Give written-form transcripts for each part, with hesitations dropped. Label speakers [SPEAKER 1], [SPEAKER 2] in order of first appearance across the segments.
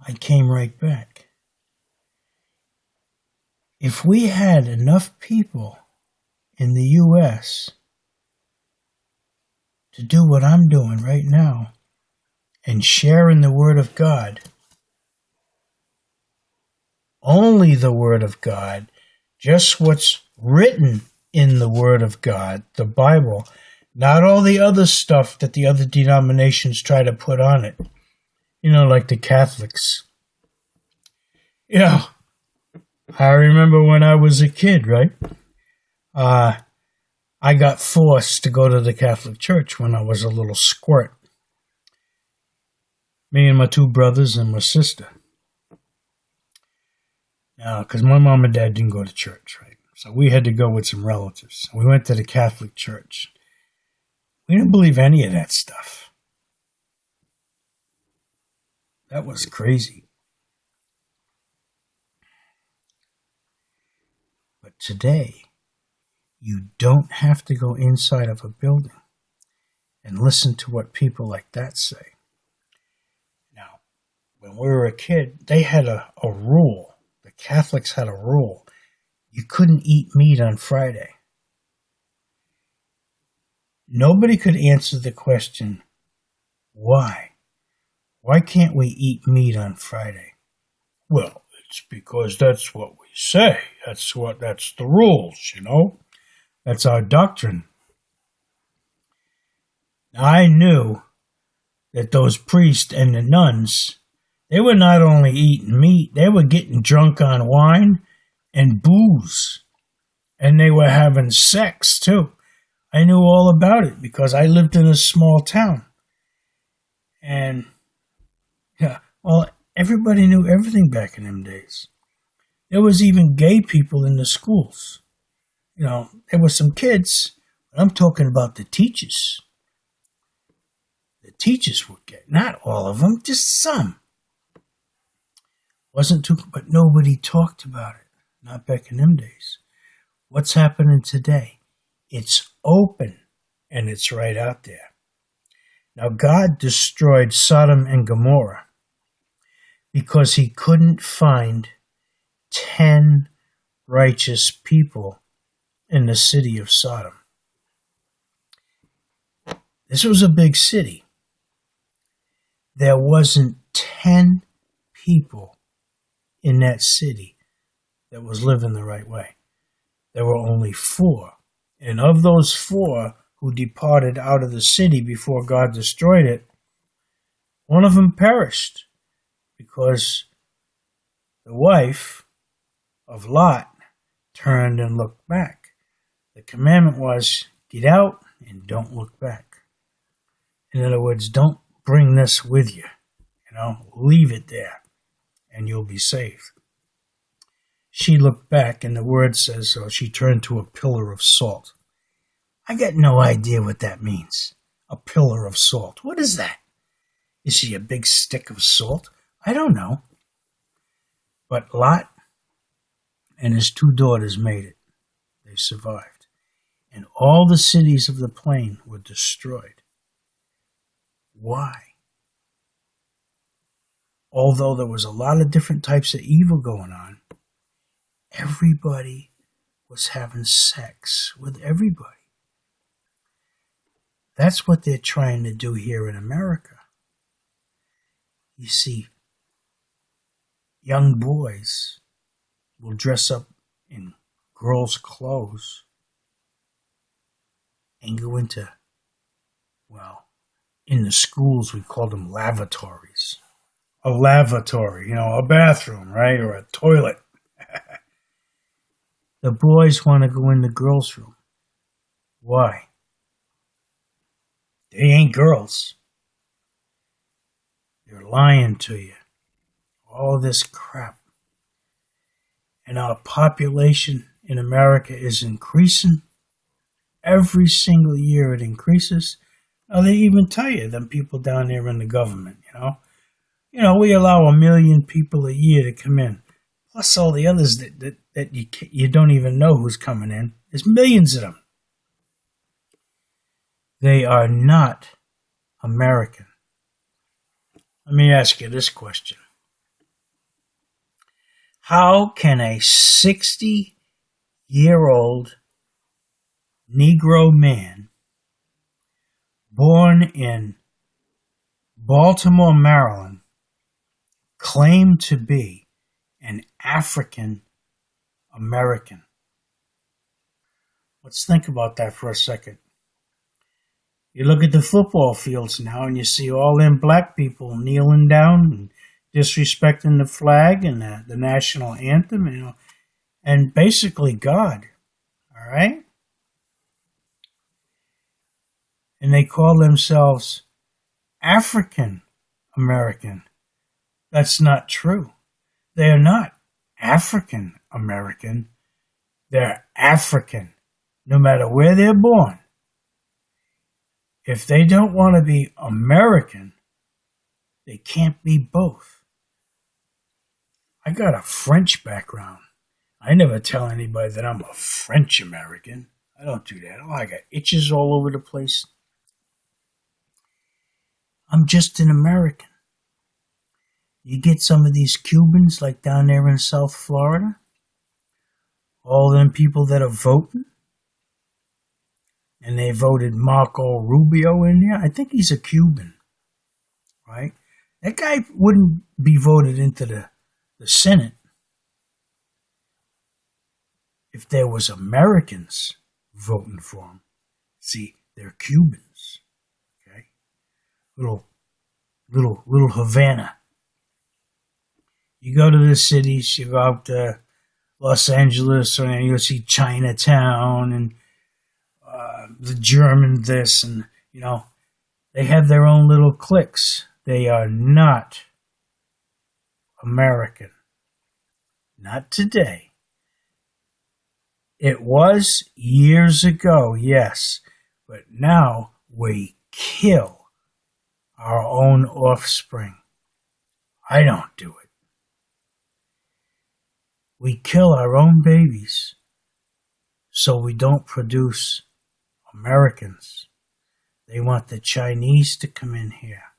[SPEAKER 1] I came right back. If we had enough people in the U.S. to do what I'm doing right now and share in the Word of God, only the Word of God, just what's written in the Word of God, the Bible, not all the other stuff that the other denominations try to put on it. Like the Catholics. I remember when I was a kid, right? I got forced to go to the Catholic Church when I was a little squirt. Me and my two brothers and my sister. Now, because my mom and dad didn't go to church, right? So we had to go with some relatives. We went to the Catholic Church. We didn't believe any of that stuff. That was crazy. But today, you don't have to go inside of a building and listen to what people like that say. Now, when we were a kid, they had a rule. The Catholics had a rule. You couldn't eat meat on Friday. Nobody could answer the question, why? Why can't we eat meat on Friday? Well, it's because that's what we say. That's the rules, That's our doctrine. Now, I knew that those priests and the nuns, they were not only eating meat, they were getting drunk on wine and booze. And they were having sex, too. I knew all about it because I lived in a small town. And, everybody knew everything back in them days. There was even gay people in the schools. There were some kids, but I'm talking about the teachers. The teachers were gay. Not all of them, just some. But nobody talked about it. Not back in them days. What's happening today? It's open, and it's right out there. Now, God destroyed Sodom and Gomorrah because he couldn't find 10 righteous people in the city of Sodom. This was a big city. There wasn't 10 people in that city that was living the right way. There were only 4. And of those 4 who departed out of the city before God destroyed it, one of them perished because the wife of Lot turned and looked back. The commandment was, get out and don't look back. In other words, don't bring this with you. Leave it there and you'll be saved. She looked back and the word says she turned to a pillar of salt. I got no idea what that means. A pillar of salt. What is that? Is she a big stick of salt? I don't know. But Lot and his 2 daughters made it. They survived. And all the cities of the plain were destroyed. Why? Although there was a lot of different types of evil going on, everybody was having sex with everybody. That's what they're trying to do here in America. You see, young boys will dress up in girls' clothes and go into, in the schools we call them lavatories. A lavatory, a bathroom, right? Or a toilet. The boys want to go in the girls' room. Why? They ain't girls. They're lying to you. All this crap. And our population in America is increasing. Every single year it increases. Now they even tell you, them people down there in the government, we allow 1 million people a year to come in. Plus all the others that you don't even know who's coming in. There's millions of them. They are not American. Let me ask you this question. How can a 60-year-old Negro man born in Baltimore, Maryland, claim to be an African American? Let's think about that for a second. You look at the football fields now and you see all them black people kneeling down and disrespecting the flag and the national anthem, and basically God, all right? And they call themselves African American. That's not true. They are not African American. They're African, no matter where they're born. If they don't want to be American, they can't be both. I got a French background. I never tell anybody that I'm a French American. I don't do that. Oh, I got itches all over the place. I'm just an American. You get some of these Cubans, like down there in South Florida, all them people that are voting, and they voted Marco Rubio in there. I think he's a Cuban, right? That guy wouldn't be voted into the Senate if there was Americans voting for him. See, they're Cubans, okay? Little Havana. You go to the cities, you go out to Los Angeles, and you'll see Chinatown and the German this, and, they have their own little cliques. They are not American. Not today. It was years ago, yes, but now we kill our own offspring. I don't do it. We kill our own babies so we don't produce Americans. They want the Chinese to come in here,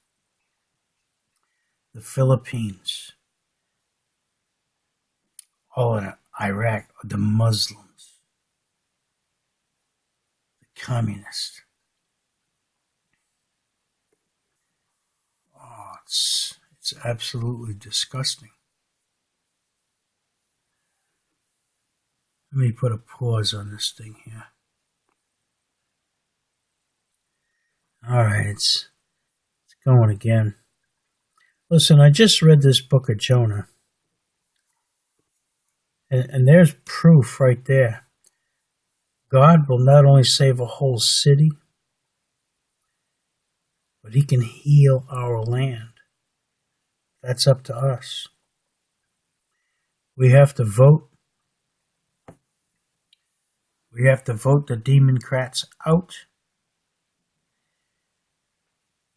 [SPEAKER 1] the Philippines, all of Iraq, the Muslims, the communists. Oh, it's absolutely disgusting. Let me put a pause on this thing here. All right, it's going again. Listen, I just read this book of Jonah. And there's proof right there. God will not only save a whole city, but he can heal our land. That's up to us. We have to vote. We have to vote the Democrats out.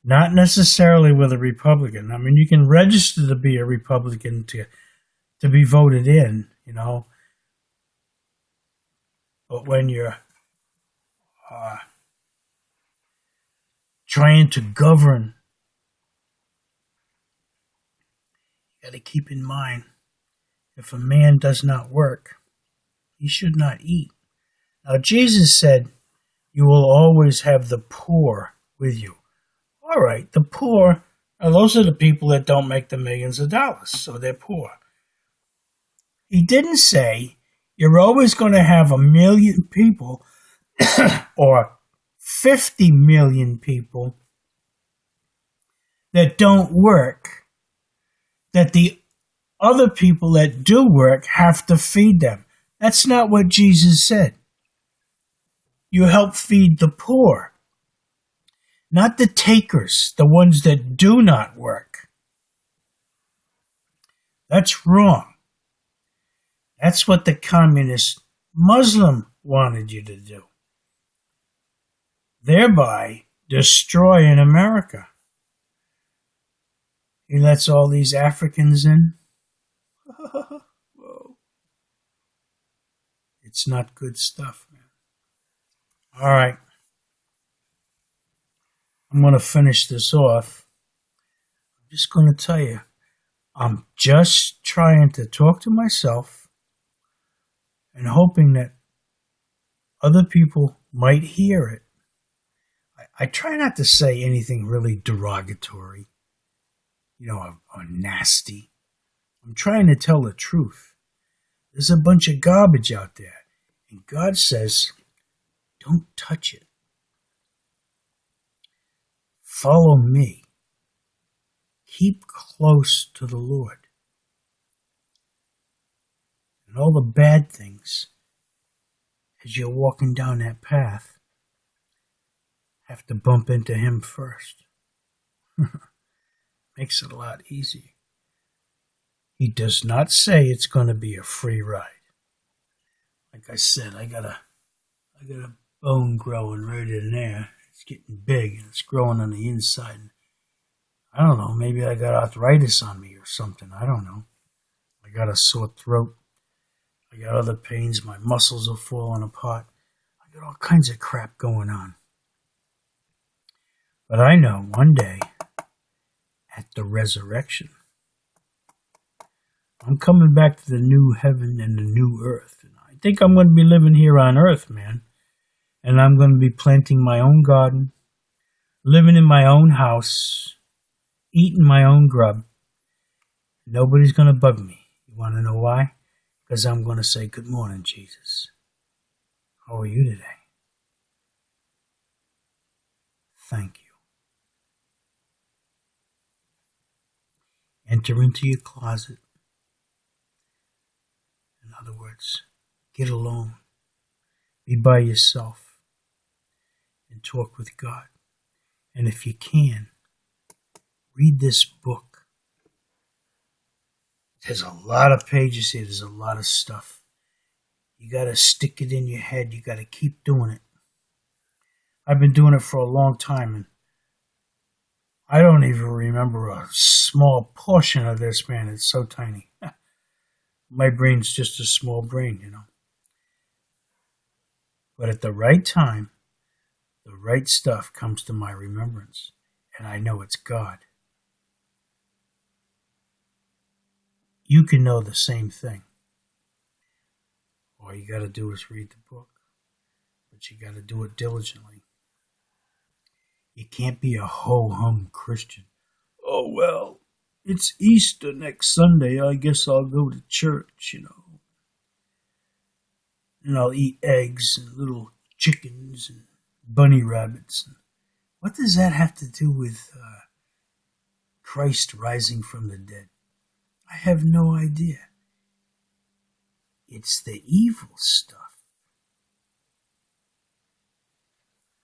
[SPEAKER 1] Not necessarily with a Republican. I mean, you can register to be a Republican to be voted in, But when you're trying to govern, you got to keep in mind, if a man does not work, he should not eat. Now, Jesus said, you will always have the poor with you. All right, the poor, those are the people that don't make the millions of dollars, so they're poor. He didn't say you're always going to have 1 million people or 50 million people that don't work, that the other people that do work have to feed them. That's not what Jesus said. You help feed the poor, not the takers, the ones that do not work. That's wrong. That's what the communist Muslim wanted you to do, thereby destroying America. He lets all these Africans in. Whoa. It's not good stuff, man. All right. I'm going to finish this off. I'm just going to tell you, I'm just trying to talk to myself and hoping that other people might hear it. I try not to say anything really derogatory, or nasty. I'm trying to tell the truth. There's a bunch of garbage out there, and God says, don't touch it. Follow me. Keep close to the Lord. And all the bad things, as you're walking down that path, have to bump into Him first. Makes it a lot easier. He does not say it's going to be a free ride. Like I said, I got a bone growing right in there. It's getting big and it's growing on the inside. I don't know, maybe I got arthritis on me or something. I don't know. I got a sore throat. I got other pains. My muscles are falling apart. I got all kinds of crap going on. But I know one day, at the resurrection, I'm coming back to the new heaven and the new earth. And I think I'm going to be living here on earth, man. And I'm going to be planting my own garden, living in my own house, eating my own grub. Nobody's going to bug me. You want to know why? Because I'm going to say, good morning, Jesus. How are you today? Thank you. Enter into your closet. In other words, get alone. Be by yourself and talk with God. And if you can, read this book. There's a lot of pages here. There's a lot of stuff. You got to stick it in your head. You got to keep doing it. I've been doing it for a long time, and I don't even remember a small portion of this, man. It's so tiny. My brain's just a small brain, But at the right time, the right stuff comes to my remembrance, and I know it's God. You can know the same thing. All you got to do is read the book, but you got to do it diligently. You can't be a ho-hum Christian. Oh, well, it's Easter next Sunday. I guess I'll go to church, And I'll eat eggs and little chickens and bunny rabbits. What does that have to do with Christ rising from the dead? I have no idea. It's the evil stuff.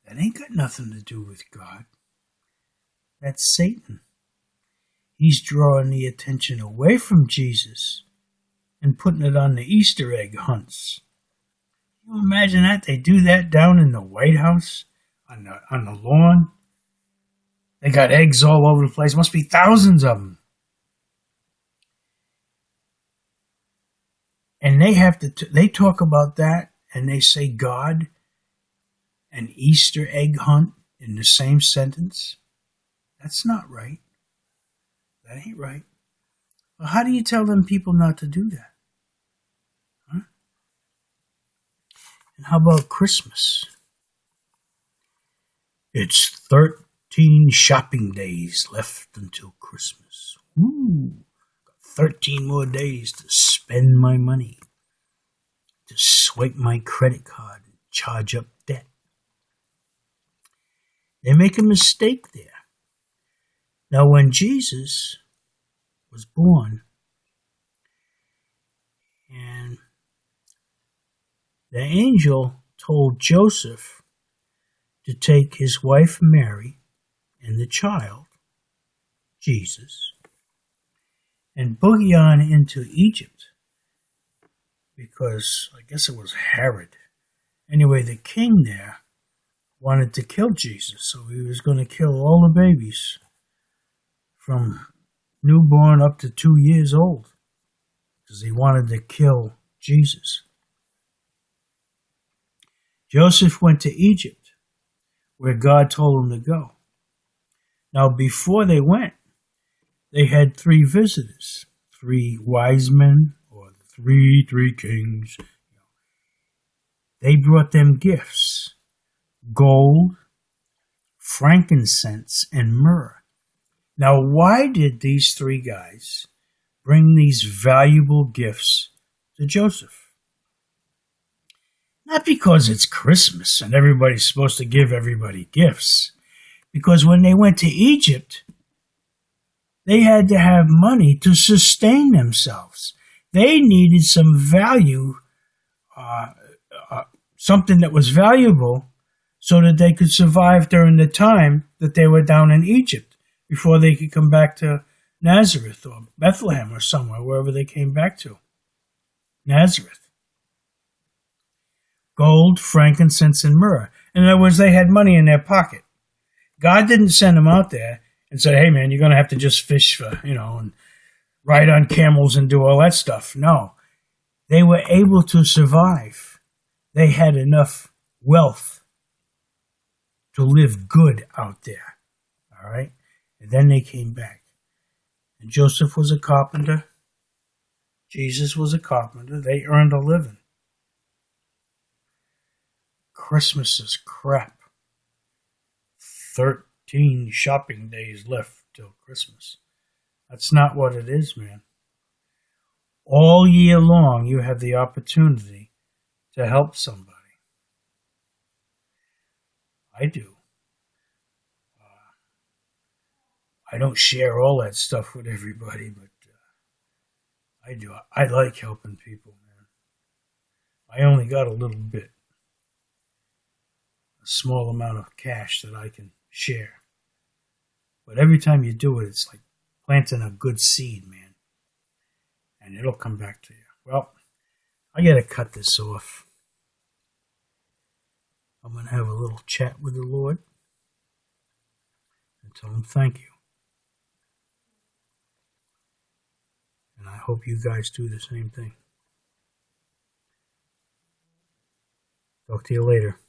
[SPEAKER 1] That ain't got nothing to do with God. That's Satan. He's drawing the attention away from Jesus and putting it on the Easter egg hunts. Can you imagine that? They do that down in the White House on the lawn. They got eggs all over the place. Must be thousands of them. And they talk about that, and they say God and Easter egg hunt in the same sentence. That's not right. That ain't right. Well, how do you tell them people not to do that? Huh? And how about Christmas? It's 13 shopping days left until Christmas. Ooh. 13 more days to spend my money, to swipe my credit card and charge up debt. They make a mistake there. Now, when Jesus was born, and the angel told Joseph to take his wife Mary and the child, Jesus, and boogie on into Egypt, because I guess it was Herod. Anyway, the king there wanted to kill Jesus, so he was going to kill all the babies from newborn up to 2 years old, because he wanted to kill Jesus. Joseph went to Egypt, where God told him to go. Now, before they went, they had three visitors, three wise men, or three kings. They brought them gifts, gold, frankincense, and myrrh. Now, why did these three guys bring these valuable gifts to Joseph? Not because it's Christmas and everybody's supposed to give everybody gifts. Because when they went to Egypt, they had to have money to sustain themselves. They needed some value, something that was valuable, so that they could survive during the time that they were down in Egypt before they could come back to Nazareth or Bethlehem or somewhere, wherever they came back to. Nazareth. Gold, frankincense, and myrrh. In other words, they had money in their pocket. God didn't send them out there and say, hey, man, you're going to have to just fish for, and ride on camels and do all that stuff. No. They were able to survive. They had enough wealth to live good out there. All right? And then they came back. And Joseph was a carpenter. Jesus was a carpenter. They earned a living. Christmas is crap. 13 shopping days left till Christmas. That's not what it is, man. All year long, you have the opportunity to help somebody. I do. I don't share all that stuff with everybody, but I do. I like helping people, man. I only got a little bit. A small amount of cash that I can share. But every time you do it, it's like planting a good seed, man. And it'll come back to you. Well, I got to cut this off. I'm going to have a little chat with the Lord and tell him thank you. And I hope you guys do the same thing. Talk to you later.